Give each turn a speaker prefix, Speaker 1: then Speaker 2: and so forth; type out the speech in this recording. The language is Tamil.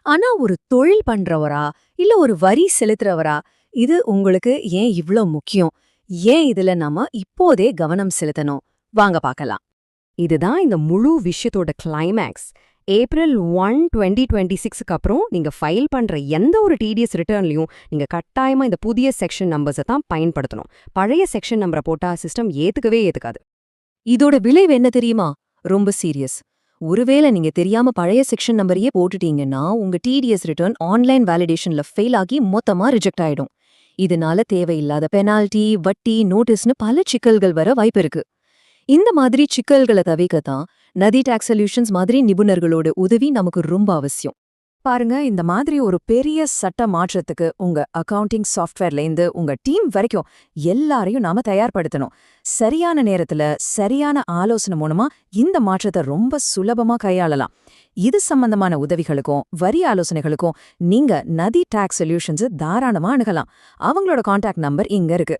Speaker 1: ஆனா ஒரு தொழில் பண்றவரா, இல்ல ஒரு வரி செலுத்துறவரா, இது உங்களுக்கு ஏன் இவ்ளோ முக்கியம்? ஏன் இதுல நாம இப்போதே கவனம் செலுத்தணும்? வாங்க பார்க்கலாம்.
Speaker 2: இதுதான் இந்த முழு விஷயத்தோட கிளைமேக்ஸ். ஏப்ரல் 1, 2026க்கு அப்புறம் நீங்க ஃபைல் பண்ற எந்த ஒரு டிடிஎஸ் ரிட்டர்ன்லயும் நீங்க கட்டாயமா இந்த புதிய செக்ஷன் நம்பர்ஸை தான் பயன்படுத்தணும். பழைய செக்ஷன் நம்பரை போட்டா சிஸ்டம் ஏத்துக்கவே ஏத்துக்காது.
Speaker 1: இதோட விளைவு என்ன தெரியுமா? ரொம்ப சீரியஸ். ஒருவேளை நீங்க தெரியாம பழைய செக்ஷன் நம்பரையே போட்டுட்டீங்கன்னா, உங்க டிடிஎஸ் ரிட்டர்ன் ஆன்லைன் வேலிடேஷன்ல ஃபெயில் ஆகி மொத்தமா ரிஜெக்ட் ஆயிடும். இதனால தேவையில்லாத பெனால்டி, வட்டி, நோட்டீஸ்னு பல சிக்கல்கள் வர வாய்ப்பு இருக்கு. இந்த மாதிரி சிக்கல்களை தவிர்க்கத்தான் நதி டாக்ஸ் சொல்யூஷன்ஸ் மாதிரி நிபுணர்களோட உதவி நமக்கு ரொம்ப அவசியம். பாருங்க, இந்த மாதிரி ஒரு பெரிய சட்ட மாற்றத்துக்கு உங்க அக்கவுண்டிங் சாஃப்ட்வேர்லேருந்து உங்க டீம் வரைக்கும் எல்லாரையும் நாம தயார்படுத்தணும். சரியான நேரத்துல சரியான ஆலோசனை மூலமா இந்த மாற்றத்தை ரொம்ப சுலபமா கையாளலாம். இது சம்பந்தமான உதவிகளுக்கும் வரி ஆலோசனைகளுக்கும் நீங்க நதி டாக்ஸ் சொல்யூஷன்ஸ் தாராளமா அணுகலாம். அவங்களோட கான்டாக்ட் நம்பர் இங்க இருக்கு.